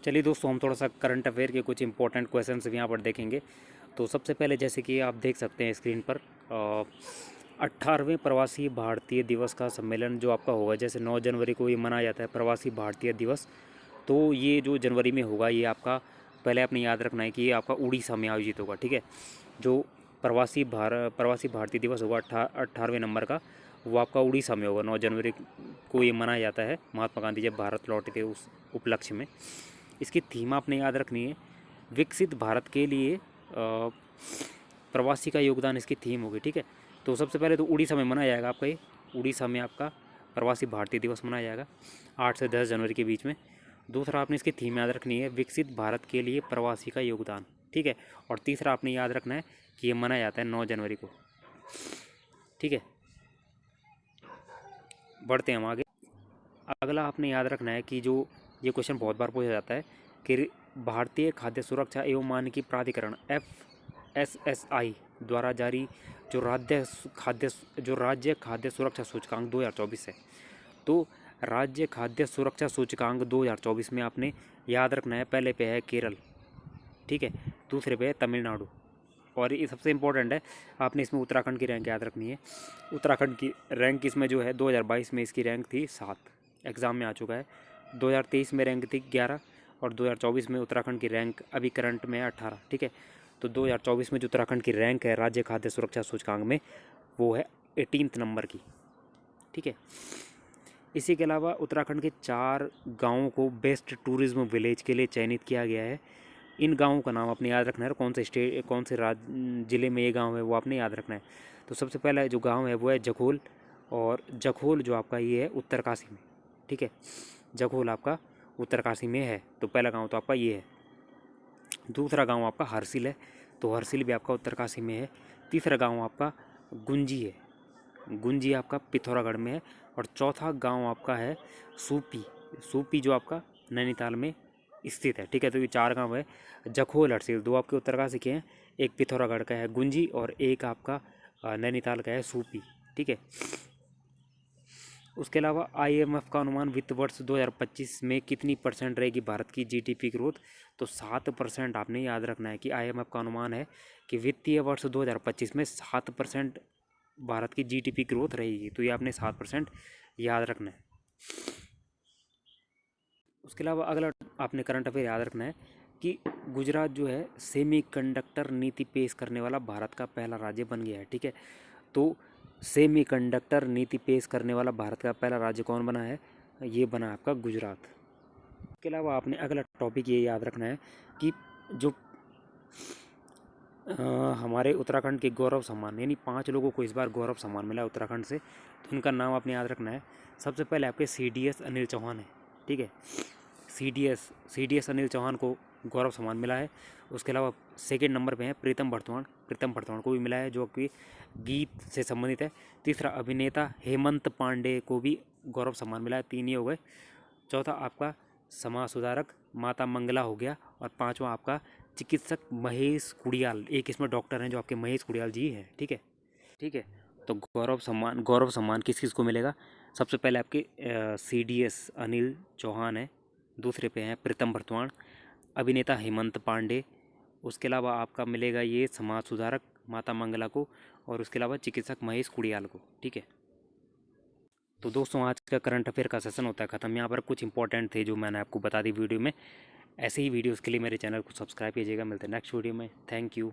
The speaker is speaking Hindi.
चलिए दोस्तों, हम थोड़ा सा करंट अफेयर के कुछ इंपॉर्टेंट क्वेश्चंस यहाँ पर देखेंगे। तो सबसे पहले जैसे कि आप देख सकते हैं स्क्रीन पर 18वें प्रवासी भारतीय दिवस का सम्मेलन जो आपका होगा, जैसे 9 जनवरी को ये मनाया जाता है प्रवासी भारतीय दिवस। तो ये जो जनवरी में होगा ये आपका पहले आपने याद रखना है कि ये आपका उड़ीसा में आयोजित होगा। ठीक है, जो प्रवासी भारतीय दिवस होगा 18वें नंबर का, वो आपका उड़ीसा में होगा। 9 जनवरी को ये मनाया जाता है, महात्मा गांधी जब भारत लौटे थे उस उपलक्ष्य में। इसकी थीम आपने याद रखनी है, विकसित भारत के लिए प्रवासी का योगदान इसकी थीम होगी। ठीक है, तो सबसे पहले तो उड़ीसा में मनाया जाएगा आपका ये, उड़ीसा में आपका प्रवासी भारतीय दिवस मनाया जाएगा 8 से 10 जनवरी के बीच में। दूसरा आपने इसकी थीम याद रखनी है, विकसित भारत के लिए प्रवासी का योगदान। ठीक है, और तीसरा आपने याद रखना है कि ये मनाया जाता है 9 जनवरी को। ठीक है, बढ़ते हैं हम आगे। अगला आपने याद रखना है कि जो ये क्वेश्चन बहुत बार पूछा जाता है कि भारतीय खाद्य सुरक्षा एवं मानकीय प्राधिकरण FSSAI द्वारा जारी जो राज्य खाद्य सुरक्षा सूचकांक 2024 है, तो राज्य खाद्य सुरक्षा सूचकांक 2024 में आपने याद रखना है, पहले पे है केरल, ठीक है, दूसरे पे है तमिलनाडु, और ये सबसे इम्पोर्टेंट है, आपने इसमें उत्तराखंड की रैंक याद रखनी है। उत्तराखंड की रैंक इसमें जो है 2022 में इसकी रैंक थी 7, एग्ज़ाम में आ चुका है। 2023 में रैंक थी 11 और 2024 में उत्तराखंड की रैंक अभी करंट में है 18। ठीक है, तो 2024 में जो उत्तराखंड की रैंक है राज्य खाद्य सुरक्षा सूचकांक में, वो है 18 नंबर की। ठीक है, इसी के अलावा उत्तराखंड के 4 गाँवों को बेस्ट टूरिज्म विलेज के लिए चयनित किया गया है। इन गाँवों का नाम आपने याद रखना है, कौन से ज़िले में ये गाँव है वो आपने याद रखना है। तो सबसे पहला जो गाँव है वो है जखोल, और जखोल जो आपका ये है उत्तरकाशी में। ठीक है, जखोल आपका उत्तरकाशी में है, तो पहला गाँव तो आपका ये है। दूसरा गाँव आपका हरसिल है, तो हरसिल भी आपका उत्तरकाशी में है। तीसरा गाँव आपका गुंजी है, गुंजी आपका पिथौरागढ़ में है। और चौथा गांव आपका है सूपी, सूपी जो आपका नैनीताल में स्थित है। ठीक है, तो ये 4 गांव है, जखोल हरसिल, 2 आपके उत्तरकाशी के हैं, एक पिथौरागढ़ का है गुंजी, और एक आपका नैनीताल का है सूपी। ठीक है, उसके अलावा IMF का अनुमान वित्त वर्ष 2025 में कितनी परसेंट रहेगी भारत की GDP ग्रोथ, तो 7% आपने याद रखना है कि IMF का अनुमान है कि वित्तीय वर्ष 2025 में 7% भारत की GDP ग्रोथ रहेगी, तो ये आपने 7% याद रखना है। उसके अलावा अगला आपने करंट अफेयर याद रखना है कि गुजरात जो है सेमीकंडक्टर नीति पेश करने वाला भारत का पहला राज्य बन गया है। ठीक है, तो सेमीकंडक्टर नीति पेश करने वाला भारत का पहला राज्य कौन बना है, ये बना आपका गुजरात। इसके अलावा आपने अगला टॉपिक ये याद रखना है कि जो हमारे उत्तराखंड के गौरव सम्मान, यानी 5 लोगों को इस बार गौरव सम्मान मिला है उत्तराखंड से, तो उनका नाम आपने याद रखना है। सबसे पहले आपके CDS अनिल चौहान है। ठीक है, CDS अनिल चौहान को गौरव सम्मान मिला है। उसके अलावा सेकेंड नंबर पे हैं प्रीतम भरतवाण को भी मिला है, जो कि गीत से संबंधित है। तीसरा अभिनेता हेमंत पांडे को भी गौरव सम्मान मिला है, 3 ही हो गए। चौथा आपका समाज सुधारक माता मंगला हो गया, और 5वां आपका चिकित्सक महेश कुड़ियाल, एक इसमें डॉक्टर हैं जो आपके महेश कुड़ियाल जी हैं। ठीक है, ठीक है, तो गौरव सम्मान किस किस को मिलेगा, सबसे पहले आपके CDS अनिल चौहान है, दूसरे पे हैं प्रीतम भरतवाण, अभिनेता हेमंत पांडे, उसके अलावा आपका मिलेगा ये समाज सुधारक माता मंगला को, और उसके अलावा चिकित्सक महेश कुड़ियाल को। ठीक है, तो दोस्तों आज का करंट अफेयर का सेशन होता है ख़त्म। यहाँ पर कुछ इंपॉर्टेंट थे जो मैंने आपको बता दी वीडियो में। ऐसे ही वीडियोज़ के लिए मेरे चैनल को सब्सक्राइब कीजिएगा। मिलते हैं नेक्स्ट वीडियो में। Thank you.